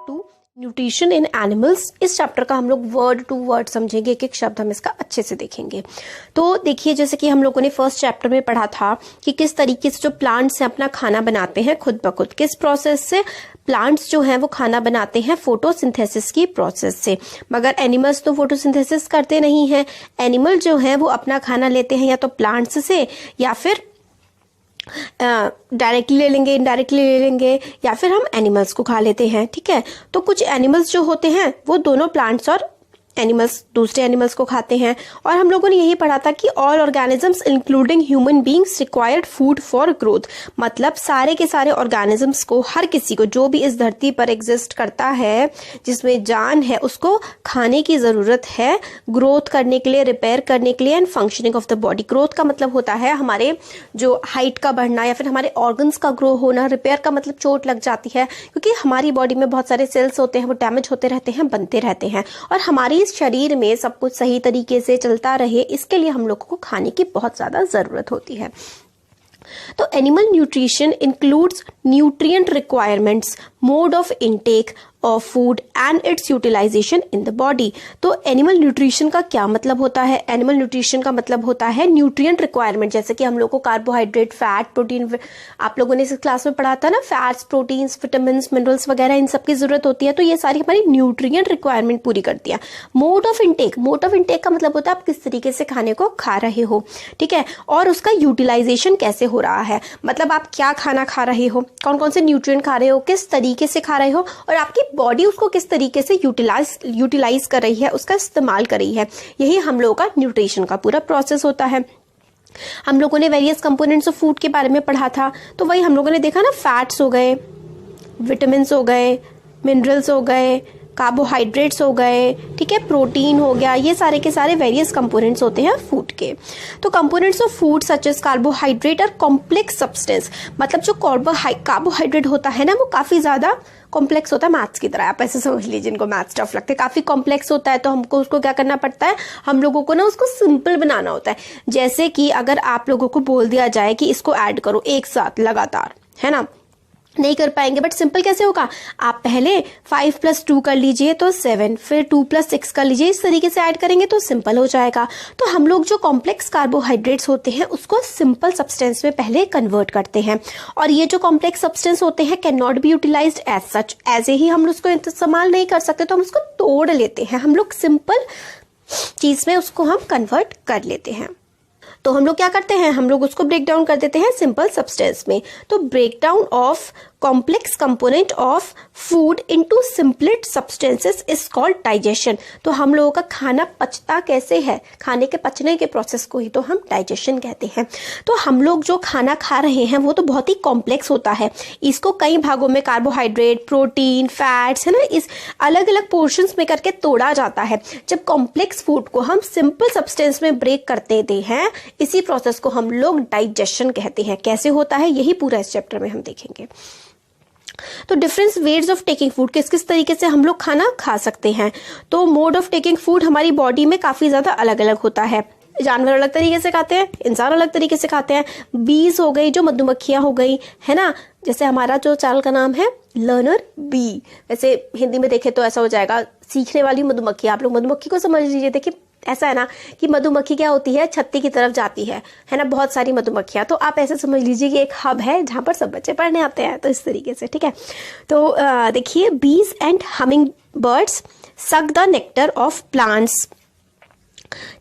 To nutrition in animals. इस chapter का हम लोग वर्ड टू वर्ड समझेंगे, एक एक शब्द हम इसका अच्छे से देखेंगे। तो देखिए, जैसे कि हम लोगों ने फर्स्ट चैप्टर में पढ़ा था कि किस तरीके से जो प्लांट्स हैं अपना खाना बनाते हैं खुद ब खुद, किस प्रोसेस से प्लांट्स जो हैं वो खाना बनाते हैं, फोटोसिंथेसिस की प्रोसेस से। मगर एनिमल्स तो फोटोसिंथेसिस करते नहीं हैं। एनिमल जो हैं वो अपना खाना लेते हैं या तो प्लांट्स से, या फिर डायरेक्टली ले लेंगे, इनडायरेक्टली ले लेंगे, या फिर हम एनिमल्स को खा लेते हैं। ठीक है, तो कुछ एनिमल्स जो होते हैं वो दोनों प्लांट्स और एनिमल्स दूसरे एनिमल्स को खाते हैं। और हम लोगों ने यही पढ़ा था कि all organisms including human beings required food for growth. मतलब सारे के सारे ऑर्गेनिजम्स को, हर किसी को जो भी इस धरती पर एग्जिस्ट करता है, जिसमें जान है, उसको खाने की जरूरत है ग्रोथ करने के लिए, रिपेयर करने के लिए and functioning of the body. Growth का मतलब होता है हमारे जो हाइट का बढ़ना या फिर हमारे ऑर्गन्स का ग्रो होना। रिपेयर का मतलब चोट लग जाती है, क्योंकि हमारी बॉडी में बहुत सारे सेल्स होते हैं, वो डैमेज होते रहते हैं, बनते रहते हैं, और हमारी शरीर में सब कुछ सही तरीके से चलता रहे, इसके लिए हम लोगों को खाने की बहुत ज्यादा जरूरत होती है। तो animal nutrition includes nutrient requirements, mode of intake of food and its utilisation in the body. तो एनिमल न्यूट्रिशन का क्या मतलब होता है? एनिमल न्यूट्रिशन का मतलब होता है न्यूट्रिएंट रिक्वायरमेंट। जैसे कि हम लोग को कार्बोहाइड्रेट, फैट, प्रोटीन, आप लोगों ने इस क्लास में पढ़ा था ना, फैट्स, प्रोटीन्स, विटामिन, मिनरल्स वगैरह, इन सब की जरूरत होती है। तो ये सारी हमारी न्यूट्रिएंट रिक्वायरमेंट पूरी करती है। Mode of intake, mode of intake का मतलब होता है आप किस तरीके से खाने को खा रहे हो। ठीक है, और उसका यूटिलाइजेशन कैसे हो रहा है, मतलब आप क्या खाना खा रहे हो, कौन कौन से न्यूट्रिएंट खा रहे हो, किस तरीके से खा रहे हो, और आपकी बॉडी उसको किस तरीके से यूटिलाइज कर रही है, उसका इस्तेमाल कर रही है। यही हम लोगों का न्यूट्रिशन का पूरा प्रोसेस होता है। हम लोगों ने वेरियस कंपोनेंट्स ऑफ फूड के बारे में पढ़ा था, तो वही हम लोगों ने देखा ना, फैट्स हो गए, विटामिन हो गए, मिनरल्स हो गए, कार्बोहाइड्रेट्स हो गए, ठीक है, प्रोटीन हो गया, ये सारे के सारे वेरियस कंपोनेंट्स होते हैं फूड के। तो components of food such as carbohydrate और कॉम्प्लेक्स सब्सटेंस, मतलब जो कार्बोहाइड्रेट होता है ना, वो काफी ज्यादा कॉम्प्लेक्स होता है, मैथ्स की तरह, आप ऐसे समझ लीजिए, जिनको मैथ्स टफ लगते हैं, काफी कॉम्प्लेक्स होता है। तो हमको उसको क्या करना पड़ता है, हम लोगों को ना उसको सिंपल बनाना होता है। जैसे कि अगर आप लोगों को बोल दिया जाए कि इसको ऐड करो एक साथ लगातार, है ना, नहीं कर पाएंगे, बट सिंपल कैसे होगा, आप पहले 5 + 2 कर लीजिए तो 7, फिर 2 + 6 कर लीजिए, इस तरीके से ऐड करेंगे तो सिंपल हो जाएगा। तो हम लोग जो कॉम्प्लेक्स कार्बोहाइड्रेट्स होते हैं उसको सिंपल सब्सटेंस में पहले कन्वर्ट करते हैं, और ये जो कॉम्प्लेक्स सब्सटेंस होते हैं can not be utilised as such, ऐसे ही हम उसको इस्तेमाल नहीं कर सकते, तो हम उसको तोड़ लेते हैं, हम लोग सिंपल चीज में उसको हम कन्वर्ट कर लेते हैं। तो हम लोग क्या करते हैं, हम लोग उसको ब्रेक डाउन कर देते हैं सिंपल सब्सटेंस में। तो break down of complex component of food into simpler substances is called digestion. तो हम लोगों का खाना पचता कैसे है, खाने के पचने के प्रोसेस को ही तो हम डाइजेशन कहते हैं। तो हम लोग जो खाना खा रहे हैं वो तो बहुत ही कॉम्प्लेक्स होता है, इसको कई भागों में कार्बोहाइड्रेट, प्रोटीन, फैट्स, है ना, इस अलग अलग पोर्शंस में करके तोड़ा जाता है। जब कॉम्प्लेक्स फूड को हम सिंपल सब्सटेंस में ब्रेक कर देते हैं, इसी प्रोसेस को हम लोग डाइजेशन कहते हैं। कैसे होता है यही पूरा इस चैप्टर में हम देखेंगे। तो different ways of taking food, किस किस तरीके से हम लोग खाना खा सकते हैं। तो मोड ऑफ टेकिंग फूड हमारी बॉडी में काफी ज्यादा अलग अलग होता है। जानवर अलग तरीके से खाते हैं, इंसान अलग तरीके से खाते हैं। बीज हो गई, जो मधुमक्खियां हो गई, है ना, जैसे हमारा जो चावल का नाम है लर्नर बी, वैसे हिंदी में देखे तो ऐसा हो जाएगा सीखने वाली मधुमक्खी। आप लोग मधुमक्खी को समझ लीजिए। देखिए ऐसा है ना कि मधुमक्खी क्या होती है, छत्ती की तरफ जाती है ना, बहुत सारी मधुमक्खियां। तो आप ऐसे समझ लीजिए कि एक हब है जहां पर सब बच्चे पढ़ने आते हैं, तो इस तरीके से। ठीक है, तो देखिए, बीज and humming birds suck the nectar of plants.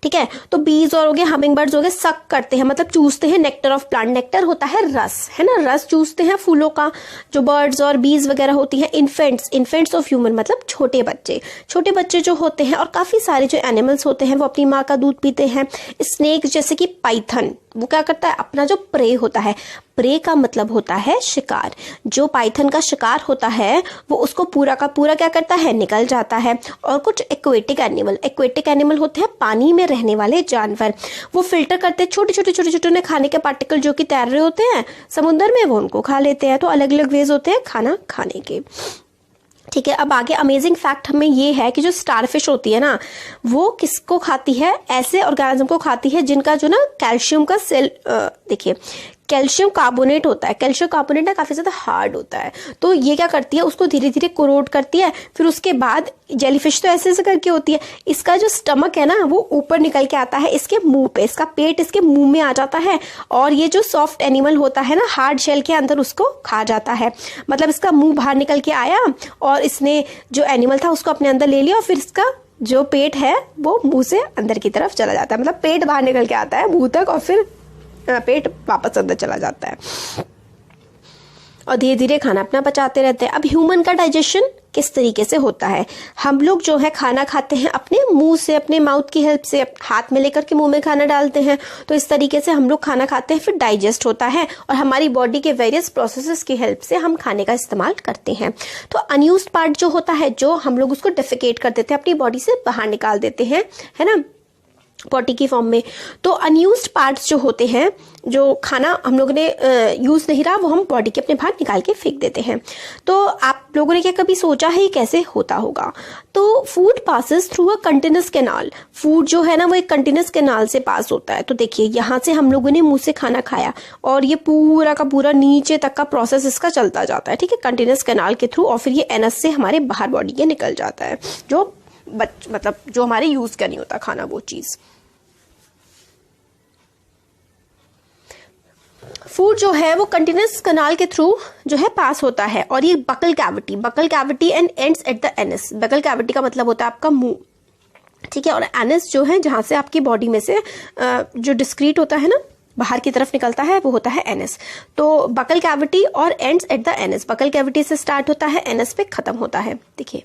ठीक है, तो बीज और हो गए, हमिंग बर्ड्स हो गए, सक करते हैं मतलब चूसते हैं नेक्टर ऑफ प्लांट। नेक्टर होता है रस, है ना, रस चूसते हैं फूलों का। जो बर्ड्स और बीज वगैरह होती हैं, इन्फेंट्स ऑफ ह्यूमन मतलब छोटे बच्चे जो होते हैं, और काफी सारे जो एनिमल्स होते हैं वो अपनी माँ का दूध पीते हैं। स्नेक जैसे कि पाइथन, वो क्या करता है, अपना जो प्रे होता है, प्रे का मतलब होता है शिकार, जो पाइथन का शिकार होता है वो उसको पूरा का पूरा क्या करता है, निकल जाता है। और कुछ एक्वेटिक एनिमल होते हैं, पानी में रहने वाले जानवर, वो फिल्टर करते हैं छोटे खाने के पार्टिकल जो कि तैर रहे होते हैं समुद्र में, वो उनको खा लेते हैं। तो अलग अलग वेज होते हैं खाना खाने के। ठीक है, अब आगे अमेजिंग फैक्ट हमें ये है कि जो स्टारफिश होती है ना, वो किसको खाती है, ऐसे ऑर्गेनिज्म को खाती है जिनका जो ना कैल्शियम का सेल, देखिए कैल्शियम कार्बोनेट होता है। कैल्शियम कार्बोनेट ना काफ़ी ज़्यादा हार्ड होता है, तो ये क्या करती है, उसको धीरे धीरे कोरोड करती है। फिर उसके बाद जेलीफिश तो ऐसे ऐसे करके होती है, इसका जो स्टमक है ना वो ऊपर निकल के आता है इसके मुंह पे, इसका पेट इसके मुंह में आ जाता है, और ये जो सॉफ्ट एनिमल होता है ना हार्ड शेल के अंदर उसको खा जाता है। मतलब इसका मुंह बाहर निकल के आया और इसने जो एनिमल था उसको अपने अंदर ले लिया, और फिर इसका जो पेट है वो मुंह से अंदर की तरफ चला जाता है। मतलब पेट बाहर निकल के आता है मुंह तक और फिर पेट वापस अंदर चला जाता है, और धीरे धीरे खाना अपना पचाते रहते हैं। अब ह्यूमन का डाइजेशन किस तरीके से होता है, हम लोग जो है खाना खाते हैं अपने मुंह से, अपने माउथ की हेल्प से, हाथ में लेकर के मुंह में खाना डालते हैं, तो इस तरीके से हम लोग खाना खाते हैं, फिर डाइजेस्ट होता है और हमारी बॉडी के वेरियस प्रोसेसेस की हेल्प से हम खाने का इस्तेमाल करते हैं। तो अनयूज्ड पार्ट जो होता है, जो हम लोग उसको डेफिकेट कर देते हैं, अपनी बॉडी से बाहर निकाल देते हैं, है ना, पॉटी की फॉर्म में। तो अनयूज्ड पार्ट्स जो होते हैं, जो खाना हम लोगों ने यूज नहीं रहा, वो हम बॉडी के अपने बाहर निकाल के फेंक देते हैं। तो आप लोगों ने क्या कभी सोचा है कैसे होता होगा? तो food passes through a continuous canal. Food जो है ना वो एक कंटिन्यूअस कैनाल से पास होता है। तो देखिए यहाँ से हम लोगों ने मुंह से खाना खाया और ये पूरा का पूरा नीचे तक का प्रोसेस इसका चलता जाता है, ठीक है, कंटिन्यूअस कैनाल के थ्रू, और फिर ये एनस से हमारे बाहर बॉडी के निकल जाता है, जो मतलब जो हमारे यूज का नहीं होता खाना, वो चीज। फूड जो है वो कंटिन्यूअस कैनाल के थ्रू जो है पास होता है, और ये buccal cavity and ends at the anus. Buccal cavity का मतलब होता है आपका मुंह, ठीक है, और एनस जो है जहां से आपकी बॉडी में से जो डिस्क्रीट होता है ना बाहर की तरफ निकलता है, वो होता है एनस। तो बकल कैविटी और ends at the anus, buckle cavity से स्टार्ट होता है, एनस पे खत्म होता है। देखिए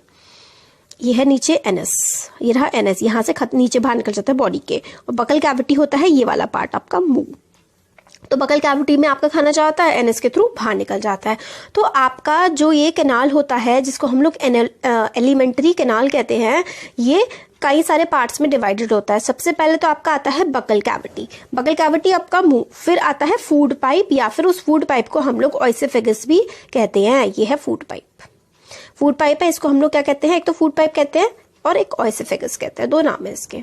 ये है नीचे एनस, ये रहा एनस, यहाँ से नीचे बाहर निकल जाता है बॉडी के, और बकल कैविटी होता है ये वाला पार्ट आपका मुंह। तो बकल कैविटी में आपका खाना जाता है, एनएस के थ्रू बाहर निकल जाता है। तो आपका जो ये कैनाल होता है जिसको हम लोग एलिमेंट्री कैनाल कहते हैं, ये कई सारे पार्ट्स में डिवाइडेड होता है। सबसे पहले तो आपका आता है बकल कैविटी आपका मुंह, फिर आता है फूड पाइप, या फिर उस फूड पाइप को हम लोग ओएसोफेगस भी कहते हैं। ये है फूड पाइप है, इसको हम लोग क्या कहते हैं, एक तो फूड पाइप कहते हैं और एक ओएसोफेगस कहते हैं, दो नाम है इसके।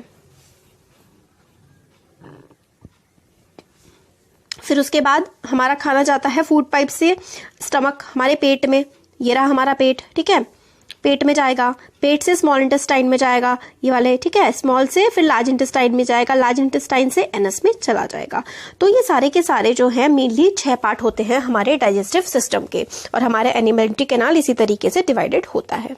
फिर उसके बाद हमारा खाना जाता है फूड पाइप से स्टमक, हमारे पेट में, ये रहा हमारा पेट, ठीक है, पेट में जाएगा, पेट से स्मॉल इंटेस्टाइन में जाएगा, ये वाले, ठीक है, स्मॉल से फिर लार्ज इंटेस्टाइन में जाएगा, लार्ज इंटेस्टाइन से एनस में चला जाएगा। तो ये सारे के सारे जो हैं मेनली 6 पार्ट होते हैं हमारे डाइजेस्टिव सिस्टम के, और हमारे एलिमेंट्री कैनाल इसी तरीके से डिवाइडेड होता है।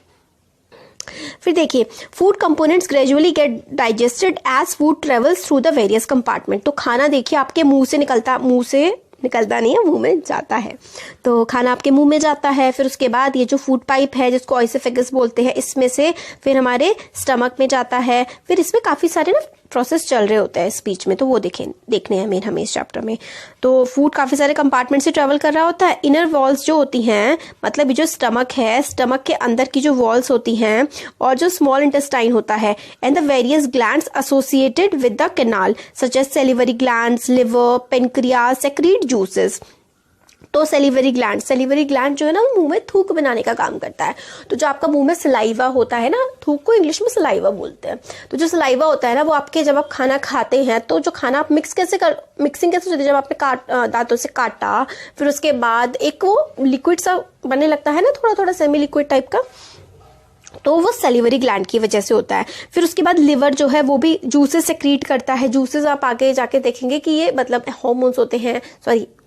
फिर देखिए food components gradually get digested as food travels through the various compartment. तो खाना देखिए आपके मुंह से निकलता नहीं है, मुंह में जाता है। तो खाना आपके मुंह में जाता है, फिर उसके बाद ये जो फूड पाइप है जिसको ओएसोफेगस बोलते हैं, इसमें से फिर हमारे स्टमक में जाता है। फिर इसमें काफ़ी सारे ना प्रोसेस चल रहे होते हैं इस बीच में, तो वो देखने हैं हमें इस चैप्टर में। तो फूड काफ़ी सारे कंपार्टमेंट से ट्रेवल कर रहा होता है। इनर वॉल्स जो होती हैं, मतलब ये जो स्टमक है, स्टमक के अंदर की जो वॉल्स होती हैं, और जो स्मॉल इंटेस्टाइन होता है, and the various glands associated with the canal such as salivary glands, liver, pancreas secrete juices. तो सेलिवरी ग्लैंड जो है ना वो मुंह में थूक बनाने का काम करता है। तो जो आपका मुंह में सलाइवा होता है ना, थूक को इंग्लिश में सलाइवा बोलते हैं। तो जो सलाइवा होता है ना वो आपके, जब आप खाना खाते हैं तो जो खाना आप मिक्सिंग कैसे होती है, जब आपने दांतों से काटा, फिर उसके बाद एक वो लिक्विड सा बनने लगता है ना, थोड़ा थोड़ा सेमी लिक्विड टाइप का, तो वो सैलिवरी ग्लैंड की वजह से होता है। फिर उसके बाद लिवर जो है वो भी जूसेस सेक्रीट करता है। जूसेस आप आगे जाके देखेंगे कि ये मतलब हार्मोन्स होते हैं,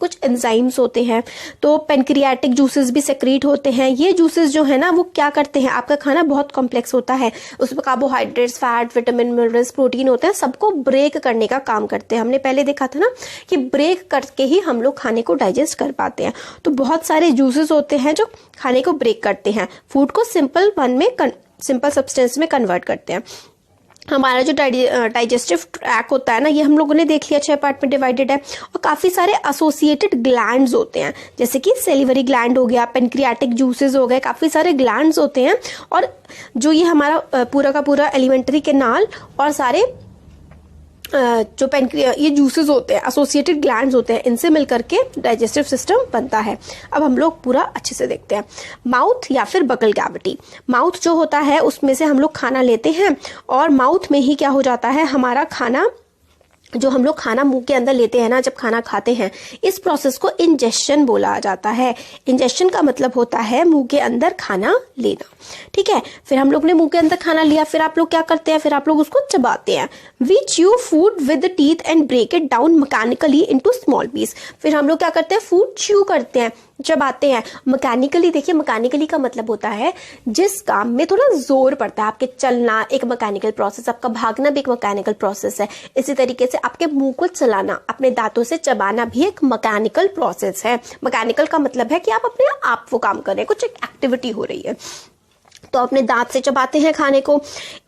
कुछ एंजाइम्स होते हैं। तो पेनक्रियाटिक जूसेस भी सेक्रीट होते हैं। ये जूसेस जो है ना वो क्या करते हैं, आपका खाना बहुत कॉम्प्लेक्स होता है, उसमें carbohydrates, fat, vitamin, minerals, protein होते हैं, सबको ब्रेक करने का काम करते हैं। हमने पहले देखा था ना कि ब्रेक करके ही हम लोग खाने को डाइजेस्ट कर पाते हैं। तो बहुत सारे जूसेस होते हैं जो खाने को ब्रेक करते हैं, फूड को सिंपल सब्सटेंस में कन्वर्ट करते हैं। हमारा जो डाइजेस्टिव ट्रैक होता है ना, ये हम लोगों ने देख लिया 6 पार्ट में डिवाइडेड है, और काफ़ी सारे एसोसिएटेड ग्लैंड्स होते हैं, जैसे कि सेलिवरी ग्लैंड हो गया, पेनक्रियाटिक जूसेस हो गए, काफ़ी सारे ग्लैंड्स होते हैं। और जो ये हमारा पूरा का पूरा एलिमेंट्री कैनाल और सारे जो ये जूसेस होते हैं, एसोसिएटेड ग्लैंड्स होते हैं, इनसे मिलकर के डाइजेस्टिव सिस्टम बनता है। अब हम लोग पूरा अच्छे से देखते हैं। माउथ या फिर बकल कैविटी। माउथ जो होता है उसमें से हम लोग खाना लेते हैं, और माउथ में ही क्या हो जाता है, हमारा खाना जो हम लोग खाना मुंह के अंदर लेते हैं ना, जब खाना खाते हैं, इस प्रोसेस को इंजेशन बोला जाता है। इंजेशन का मतलब होता है मुंह के अंदर खाना लेना, ठीक है। फिर हम लोग ने मुंह के अंदर खाना लिया, फिर आप लोग क्या करते हैं, फिर आप लोग उसको चबाते हैं। We chew food with the teeth and break it down mechanically into small piece. फिर हम लोग क्या करते हैं, फूड च्यू करते हैं, चबाते हैं मैकेनिकली। देखिए मैकेनिकली का मतलब होता है जिस काम में थोड़ा जोर पड़ता है। आपके चलना एक मैकेनिकल प्रोसेस, आपका भागना भी एक मैकेनिकल प्रोसेस है। इसी तरीके से आपके मुंह को चलाना, अपने दांतों से चबाना भी एक मैकेनिकल प्रोसेस है। मैकेनिकल का मतलब है कि आप अपने आप वो काम कर रहे हैं, कुछ एक एक्टिविटी हो रही है, तो अपने दांत से चबाते हैं खाने को।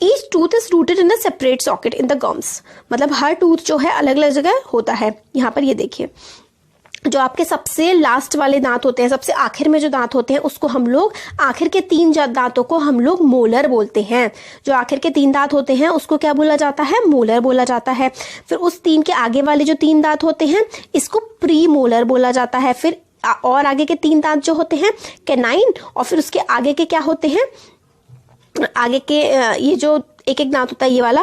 Each tooth is rooted in a separate socket in the gums. मतलब हर टूथ जो है अलग अलग जगह होता है। यहाँ पर ये देखिए, जो आपके सबसे लास्ट वाले दांत होते हैं, सबसे आखिर में जो दांत होते हैं, उसको हम लोग, आखिर के 3 दांतों को हम लोग मोलर बोलते हैं। जो आखिर के 3 दांत होते हैं उसको क्या बोला जाता है, मोलर बोला जाता है। फिर उस 3 के आगे वाले जो 3 दांत होते हैं, इसको प्री मोलर बोला जाता है। फिर और आगे के 3 दांत जो होते हैं, कैनाइन, और फिर उसके आगे के क्या होते हैं, आगे के ये जो एक एक दांत होता है, ये वाला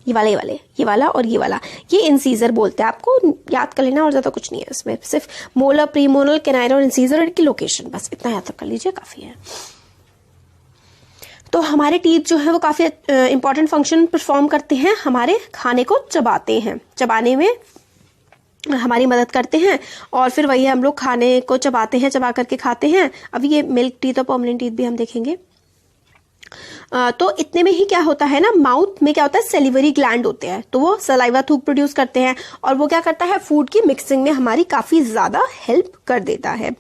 और ये वाला, ये इंसीजर बोलते हैं। आपको याद कर लेना, और ज्यादा कुछ नहीं है इसमें, सिर्फ मोलर, प्रीमोलर, कैनाइन और इंसीजर की लोकेशन, बस इतना याद कर लीजिए, काफी है। तो हमारे टीथ जो है वो काफी इंपॉर्टेंट फंक्शन परफॉर्म करते हैं, हमारे खाने को चबाते हैं, चबाने में हमारी मदद करते हैं। और फिर वही हम लोग खाने को चबाते हैं, चबा करके खाते हैं। अभी ये मिल्क टीथ और परमानेंट टीथ भी हम देखेंगे। तो इतने में ही क्या होता है ना, माउथ में क्या होता है, सेलिवरी ग्लैंड होते हैं, तो वो सलाइवा थूक प्रोड्यूस करते हैं, और वो क्या करता है, फूड की मिक्सिंग में हमारी काफी ज्यादा हेल्प कर देता है।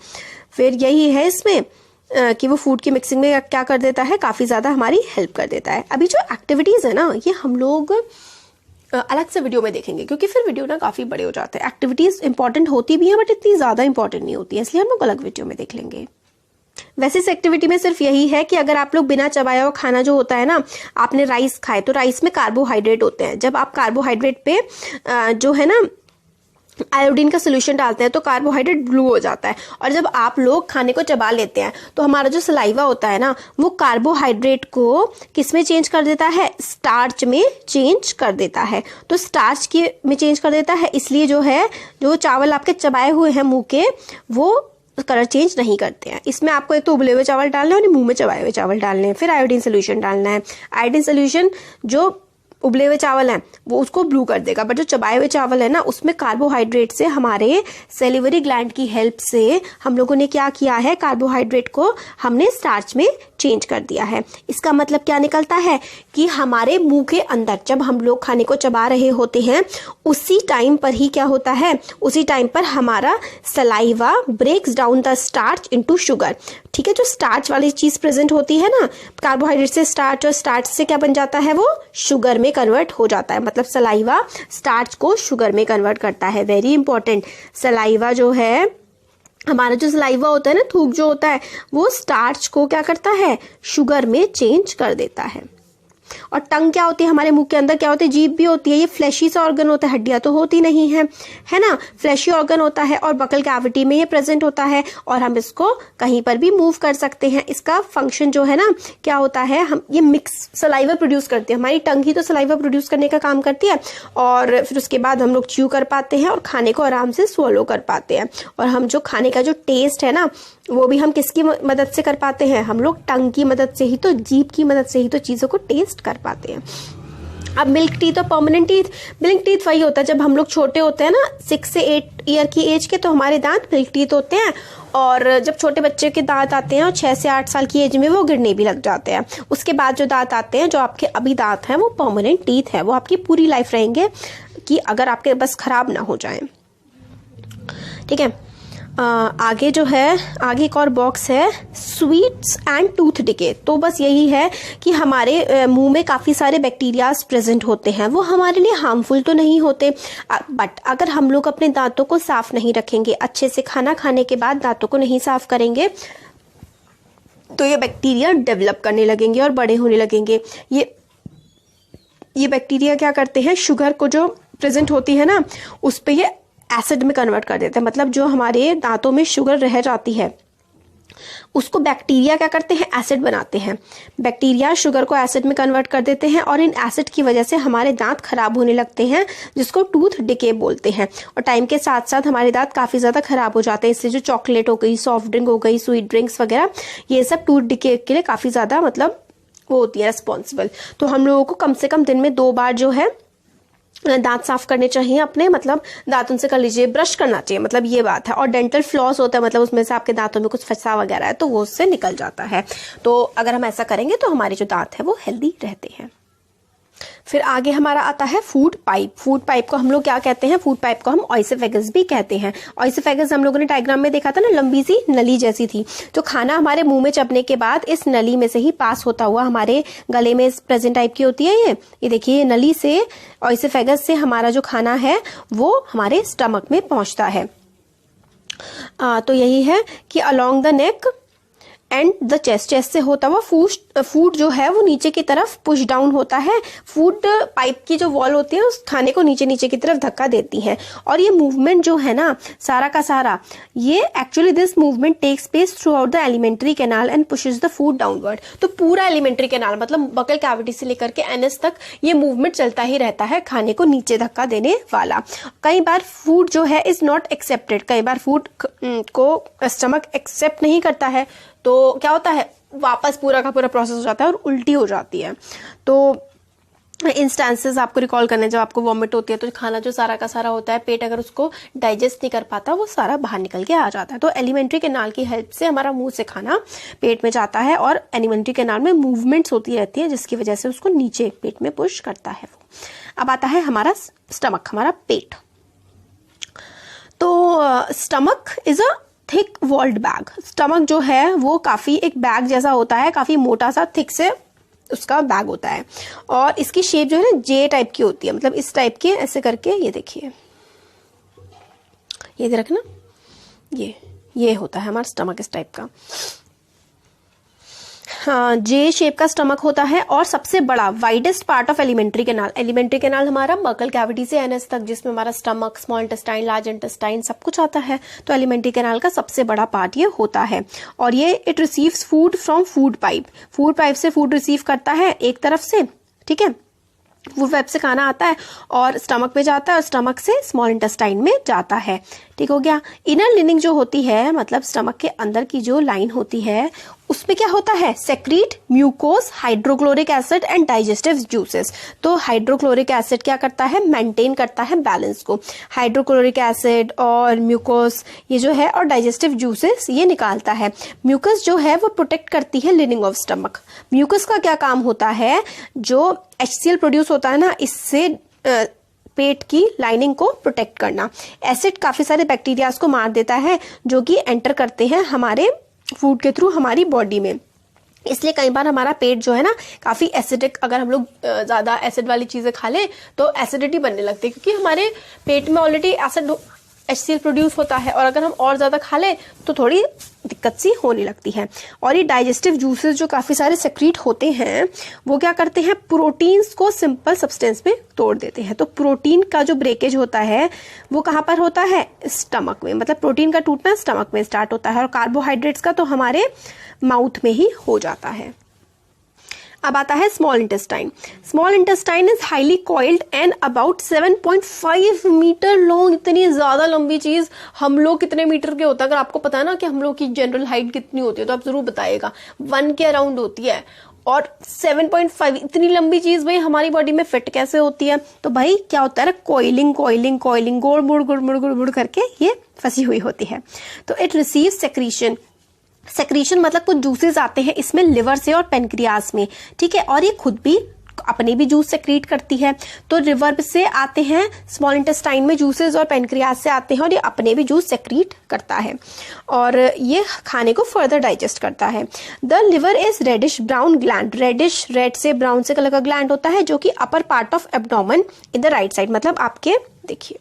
फिर यही है इसमें कि वो फूड की मिक्सिंग में क्या कर देता है, काफी ज्यादा हमारी हेल्प कर देता है। अभी जो एक्टिविटीज है ना, ये हम लोग अलग से वीडियो में देखेंगे, क्योंकि फिर वीडियो ना काफी बड़े हो जाते हैं। एक्टिविटीज इंपॉर्टेंट होती भी है, बट इतनी ज्यादा इंपॉर्टेंट नहीं होती है, इसलिए हम लोग अलग वीडियो में देख लेंगे। वैसे इस एक्टिविटी में सिर्फ यही है कि अगर आप लोग बिना चबाया हुआ खाना जो होता है ना, आपने राइस खाए, तो राइस में कार्बोहाइड्रेट होते हैं। जब आप कार्बोहाइड्रेट पे जो है ना आयोडीन का सोल्यूशन डालते हैं, तो कार्बोहाइड्रेट ब्लू हो जाता है। और जब आप लोग खाने को चबा लेते हैं, तो हमारा जो सलाइवा होता है ना, वो कार्बोहाइड्रेट को किस में चेंज कर देता है, स्टार्च में चेंज कर देता है। तो स्टार्च के में चेंज कर देता है, इसलिए जो है, जो चावल आपके चबाए हुए हैं मुंह के, वो कलर चेंज नहीं करते हैं। इसमें आपको एक तो उबले हुए चावल डालना है और मुंह में चबाए हुए चावल डालने हैं, फिर आयोडीन सोल्यूशन डालना है। आयोडीन सोल्यूशन जो उबले हुए चावल हैं वो उसको ब्लू कर देगा, बट जो चबाए हुए चावल है ना, उसमें कार्बोहाइड्रेट से, हमारे सेलिवरी ग्लैंड की हेल्प से हम लोगों ने क्या किया है, कार्बोहाइड्रेट को हमने स्टार्च में चेंज कर दिया है। इसका मतलब क्या निकलता है कि हमारे मुंह के अंदर जब हम लोग खाने को चबा रहे होते हैं, उसी टाइम पर ही क्या होता है, उसी टाइम पर हमारा saliva breaks down the starch into sugar. ठीक है, जो स्टार्च वाली चीज प्रेजेंट होती है ना, कार्बोहाइड्रेट से स्टार्च, और स्टार्च से क्या बन जाता है, वो शुगर में कन्वर्ट हो जाता है। मतलब सलाइवा स्टार्च को शुगर में कन्वर्ट करता है। वेरी इंपॉर्टेंट, सलाइवा जो है, हमारा जो सलाइवा होता है ना, थूक जो होता है, वो स्टार्च को क्या करता है, शुगर में चेंज कर देता है। और टंग क्या होती है, हमारे मुंह के अंदर क्या होती है, जीभ भी होती है। ये फ्लैशी सा ऑर्गन होता है, हड्डियां तो होती नहीं है ना, फ्लैशी ऑर्गन होता है, और बकल कैविटी में ये प्रेजेंट होता है, और हम इसको कहीं पर भी मूव कर सकते हैं। इसका फंक्शन जो है ना, क्या होता है, हम ये मिक्स सलाइवा प्रोड्यूस करते हैं। हमारी टंग ही तो सलाइवा प्रोड्यूस करने का काम करती है, और फिर उसके बाद हम लोग च्यू कर पाते हैं और खाने को आराम से स्वलो कर पाते हैं। और हम जो खाने का जो टेस्ट है ना, वो भी हम किसकी मदद से कर पाते हैं, हम लोग टंग की मदद से ही, तो जीभ की मदद से ही तो चीजों को टेस्ट कर पाते हैं। अब मिल्क टीथ और परमानेंट टीथ, मिल्क टीथ वही होता है जब हम लोग छोटे होते हैं ना, 6 से 8 ईयर की एज के, तो हमारे दांत मिल्क टीथ होते हैं। और जब छोटे बच्चे के दांत आते हैं और 6 से 8 साल की एज में, वो गिरने भी लग जाते हैं। उसके बाद जो दांत आते हैं, जो आपके अभी दांत हैं, वो परमानेंट टीथ है। वो आपकी पूरी लाइफ रहेंगे, कि अगर आपके बस खराब ना हो जाए। ठीक है, आगे जो है, आगे एक और बॉक्स है, स्वीट्स एंड टूथ डिके। तो बस यही है कि हमारे मुंह में काफ़ी सारे बैक्टीरियाज प्रेजेंट होते हैं। वो हमारे लिए हार्मफुल तो नहीं होते, बट अगर हम लोग अपने दांतों को साफ नहीं रखेंगे, अच्छे से खाना खाने के बाद दांतों को नहीं साफ करेंगे, तो ये बैक्टीरिया डेवलप करने लगेंगे और बड़े होने लगेंगे। ये बैक्टीरिया क्या करते हैं, शुगर को जो प्रेजेंट होती है ना, उस पर ये एसिड में कन्वर्ट कर देते हैं। मतलब जो हमारे दांतों में शुगर रह जाती है, उसको बैक्टीरिया क्या करते हैं, एसिड बनाते हैं। बैक्टीरिया शुगर को एसिड में कन्वर्ट कर देते हैं और इन एसिड की वजह से हमारे दांत खराब होने लगते हैं, जिसको टूथ डिके बोलते हैं। और टाइम के साथ साथ हमारे दांत काफ़ी ज़्यादा खराब हो जाते हैं। इससे जो चॉकलेट हो गई, सॉफ्ट ड्रिंक हो गई, स्वीट ड्रिंक्स वगैरह, ये सब टूथ डिके के लिए काफ़ी ज़्यादा मतलब वो होती है रिस्पॉन्सिबल। तो हम लोगों को कम से कम दिन में 2 बार जो है दांत साफ करने चाहिए अपने, मतलब दांतों से कर लीजिए, ब्रश करना चाहिए, मतलब ये बात है। और डेंटल फ्लॉस होता है, मतलब उसमें से आपके दांतों में कुछ फंसा वगैरह है तो वो उससे निकल जाता है। तो अगर हम ऐसा करेंगे तो हमारे जो दांत है वो हेल्दी रहते हैं। फिर आगे हमारा आता है फूड पाइप। फूड पाइप को हम लोग क्या कहते हैं, फूड पाइप को हम ऑइसोफेगस भी कहते हैं। ऑइसोफेगस हम लोगों ने डायग्राम में देखा था ना, लंबी सी नली जैसी थी। जो खाना हमारे मुंह में चबने के बाद इस नली में से ही पास होता हुआ हमारे गले में प्रेजेंट टाइप की होती है। ये देखिए, ये नली से, ऑइसोफेगस से हमारा जो खाना है वो हमारे स्टमक में पहुंचता है। तो यही है कि along the neck and the chest से होता हुआ फूड जो है वो नीचे की तरफ पुश डाउन होता है। फूड पाइप की जो वॉल होती है उस खाने को नीचे नीचे की तरफ धक्का देती है। और ये मूवमेंट जो है ना सारा का सारा, ये actually this movement takes place throughout the alimentary canal and pushes the food downward. तो पूरा एलिमेंट्री कैनाल मतलब बकल कैविटी से लेकर के एनएस तक ये मूवमेंट चलता ही रहता है, खाने को नीचे धक्का देने वाला। कई बार फूड जो है इज नॉट एक्सेप्टेड, कई बार फूड को स्टमक एक्सेप्ट नहीं करता है, तो क्या होता है, वापस पूरा का पूरा प्रोसेस हो जाता है और उल्टी हो जाती है। तो इंस्टेंसेस आपको रिकॉल करने, जब आपको वॉमिट होती है तो खाना जो सारा का सारा होता है, पेट अगर उसको डाइजेस्ट नहीं कर पाता वो सारा बाहर निकल के आ जाता है। तो एलिमेंट्री कैनाल की हेल्प से हमारा मुंह से खाना पेट में जाता है और एलिमेंट्री कैनाल में मूवमेंट्स होती रहती है जिसकी वजह से उसको नीचे पेट में पुश करता है। अब आता है हमारा स्टमक, हमारा पेट। तो stomach is a thick walled bag. Stomach जो है वो काफी एक बैग जैसा होता है, काफी मोटा सा थिक से उसका बैग होता है। और इसकी शेप जो है ना जे टाइप की होती है, मतलब इस टाइप की, ऐसे करके ये देखिए, ये रखना, ये होता है हमारा स्टमक इस टाइप का। हाँ, जे शेप का स्टमक होता है। और सबसे बड़ा widest part of alimentary canal, alimentary canal हमारा बकल कैविटी से एनएस तक, जिसमें हमारा stomach, small intestine, large intestine सब कुछ आता है। तो एलिमेंट्री कैनाल का सबसे बड़ा पार्ट ये होता है। और ये it receives food from food pipe. Food pipe से फूड रिसीव करता है एक तरफ से, ठीक है, फूड पाइप से खाना आता है और स्टमक में जाता है और स्टमक से स्मॉल इंटेस्टाइन में जाता है। ठीक हो गया। इनर लिनिंग जो होती है, मतलब स्टमक के अंदर की जो लाइन होती है, उसमें क्या होता है, secrete mucus, hydrochloric acid and digestive juices. तो हाइड्रोक्लोरिक एसिड क्या करता है, मेंटेन करता है बैलेंस को। हाइड्रोक्लोरिक एसिड और म्यूकोस ये जो है और डाइजेस्टिव जूसेस ये निकालता है। म्यूकस जो है वो प्रोटेक्ट करती है लिनिंग ऑफ स्टमक। म्यूकस का क्या काम होता है, जो HCl प्रोड्यूस होता है ना, इससे पेट की लाइनिंग को प्रोटेक्ट करना। एसिड काफी सारे बैक्टीरियाज को मार देता है जो कि एंटर करते हैं हमारे फूड के थ्रू हमारी बॉडी में। इसलिए कई बार हमारा पेट जो है ना काफी एसिडिक, अगर हम लोग ज्यादा एसिड वाली चीजें खा लें तो एसिडिटी बनने लगती है, क्योंकि हमारे पेट में ऑलरेडी एसिड HCl प्रोड्यूस होता है और अगर हम और ज्यादा खा लें तो थोड़ी दिक्कत सी होने लगती है। और ये डाइजेस्टिव जूसेस जो काफी सारे सेक्रीट होते हैं वो क्या करते हैं, प्रोटीन्स को सिंपल सब्सटेंस में तोड़ देते हैं। तो प्रोटीन का जो ब्रेकेज होता है वो कहाँ पर होता है, स्टमक में। मतलब प्रोटीन का टूटना स्टमक में स्टार्ट होता है और कार्बोहाइड्रेट्स का तो हमारे माउथ में ही हो जाता है। अब आता है small intestine. Small intestine is highly coiled and about 7.5 metre long. इतनी ज्यादा लंबी चीज, हम लोग कितने मीटर के होता है, अगर आपको पता है ना कि हम लोग की जनरल हाइट कितनी होती है तो आप जरूर बताइएगा। 1 के अराउंड होती है। और 7.5 इतनी लंबी चीज भाई हमारी बॉडी में फिट कैसे होती है, तो भाई क्या होता है ना, कोइलिंग कोइलिंग कोइलिंग, गोड़ मुड़ गुड़ मुड़ गुड़ मुड़ करके ये फंसी हुई होती है। तो इट रिसीव सेक्रीशन। सेक्रीशन मतलब कुछ जूसेस आते हैं इसमें लिवर से और पेनक्रियास में, ठीक है, और ये खुद भी अपने भी जूस सेक्रीट करती है। तो लिवर से आते हैं स्मॉल इंटेस्टाइन में जूसेस और पेनक्रियास से आते हैं और ये अपने भी जूस सेक्रीट करता है और ये खाने को फर्दर डाइजेस्ट करता है। The liver is reddish brown gland. Reddish, red से ब्राउन से कलर का ग्लैंड होता है जो कि upper part of abdomen in the right side, मतलब आपके देखिए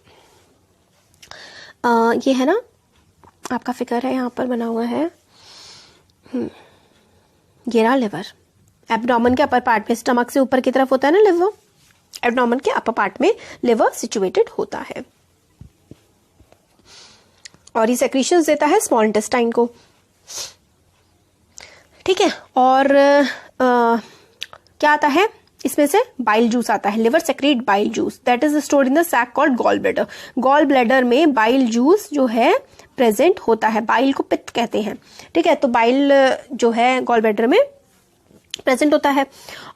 ये है ना, आपका फिगर है यहाँ पर बना हुआ है, ये रहा लिवर। एब्डोमेन के अपर पार्ट में, स्टमक से ऊपर की तरफ होता है ना लिवर, एब्डोमेन के अपर पार्ट में लिवर सिचुएटेड होता है और ये सेक्रीशंस देता है स्मॉल इंटेस्टाइन को। ठीक है। और क्या आता है इसमें से? बाइल जूस आता है, liver secrete bile juice that is stored in the sac called gall bladder. Gall bladder में बाइल जूस जो है प्रेजेंट होता है, बाइल को पित्त कहते हैं, ठीक है। तो बाइल जो है गॉल ब्लैडर में प्रेजेंट होता है।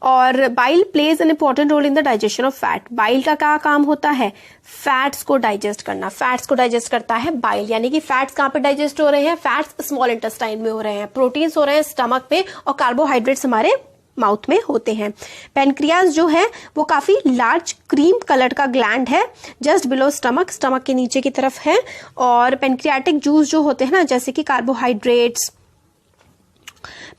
और bile plays an important role in the digestion of fat. Bile का क्या काम होता है? फैट्स को डाइजेस्ट करना। फैट्स को डाइजेस्ट करता है बाइल, यानी कि फैट्स कहाँ पे डाइजेस्ट हो रहे हैं? फैट्स स्मॉल इंटेस्टाइन में हो रहे हैं, प्रोटीन्स हो रहे हैं स्टमक में, और कार्बोहाइड्रेट्स हमारे माउथ में होते हैं। पेनक्रियाज जो है वो काफी लार्ज क्रीम कलर का ग्लैंड है, जस्ट बिलो स्टमक, स्टमक के नीचे की तरफ है। और पेनक्रियाटिक जूस जो होते हैं ना, जैसे कि कार्बोहाइड्रेट्स,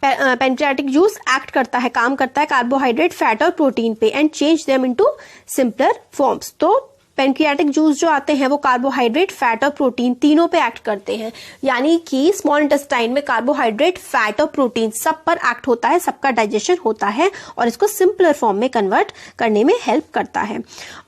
पेनक्रियाटिक जूस एक्ट करता है, काम करता है कार्बोहाइड्रेट, फैट और प्रोटीन पे and change them into simpler forms. तो पेनक्रियाटिक जूस जो आते हैं वो कार्बोहाइड्रेट, फैट और प्रोटीन तीनों पे एक्ट करते हैं, यानी कि स्मॉल इंटेस्टाइन में कार्बोहाइड्रेट, फैट और प्रोटीन सब पर एक्ट होता है, सबका डाइजेशन होता है और इसको सिंपलर फॉर्म में कन्वर्ट करने में हेल्प करता है।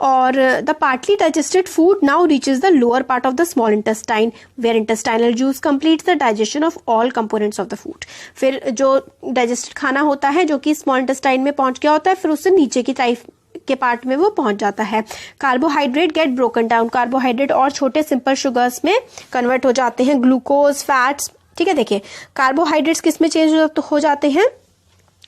और the partly digested food now reaches the lower part of the small intestine where intestinal juice completes the digestion of all components of the food. फिर जो डाइजेस्टेड खाना होता है जो कि स्मॉल इंटेस्टाइन में पहुंच गया होता है, फिर उससे नीचे की टाइप के पार्ट में वो पहुंच जाता है। Carbohydrate get broken down, carbohydrate और छोटे सिंपल शुगर्स में कन्वर्ट हो जाते हैं, ग्लूकोज, फैट्स, ठीक है। देखिए कार्बोहाइड्रेट्स किस में चेंज हो जाते हैं?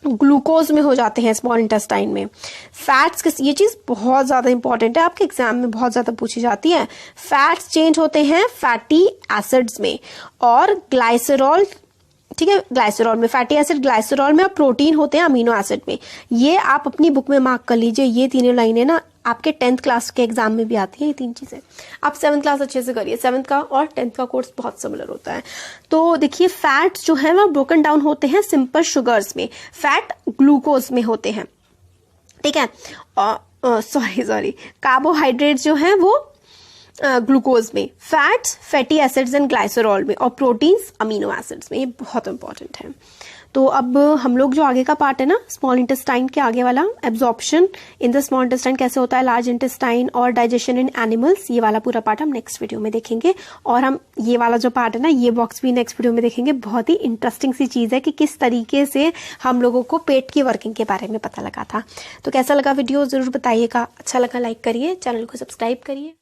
ग्लूकोज में हो जाते हैं स्मॉल इंटेस्टाइन में। फैट्स किस, ये चीज बहुत ज्यादा इंपॉर्टेंट है, आपके एग्जाम में बहुत ज्यादा पूछी जाती है। फैट्स चेंज होते हैं फैटी एसिड्स में, और ग्लाइसरॉल, ठीक है, ग्लाइसरॉल में, फैटी एसिड ग्लाइसरॉल में, और प्रोटीन होते हैं अमीनो एसिड में। ये आप अपनी बुक में मार्क कर लीजिए, ये तीनों लाइनें ना आपके 10th क्लास के एग्जाम में भी आती है, ये तीन चीजें। आप 7th क्लास अच्छे से करिए, 7th का और 10th का कोर्स बहुत सिमिलर होता है। तो देखिए फैट्स जो है वो ब्रोकन डाउन होते हैं सिंपल शुगर्स में, फैट ग्लूकोज में होते हैं, ठीक है। सॉरी कार्बोहाइड्रेट जो है वो ग्लूकोज में, fats fatty acids and glycerol में, और प्रोटीन्स अमीनो एसिड्स में। ये बहुत इंपॉर्टेंट है। तो अब हम लोग जो आगे का पार्ट है ना, स्मॉल इंटेस्टाइन के आगे वाला, absorption in the small intestine कैसे होता है, लार्ज इंटेस्टाइन और डाइजेशन इन एनिमल्स, ये वाला पूरा पार्ट हम नेक्स्ट वीडियो में देखेंगे। और हम ये वाला जो पार्ट है ना, ये बॉक्स भी नेक्स्ट वीडियो में देखेंगे। बहुत ही इंटरेस्टिंग सी चीज है कि किस तरीके से हम लोगों को पेट की वर्किंग के बारे में पता लगा था। तो कैसा लगा वीडियो जरूर बताइएगा, अच्छा लगा लाइक करिए, चैनल को सब्सक्राइब करिए।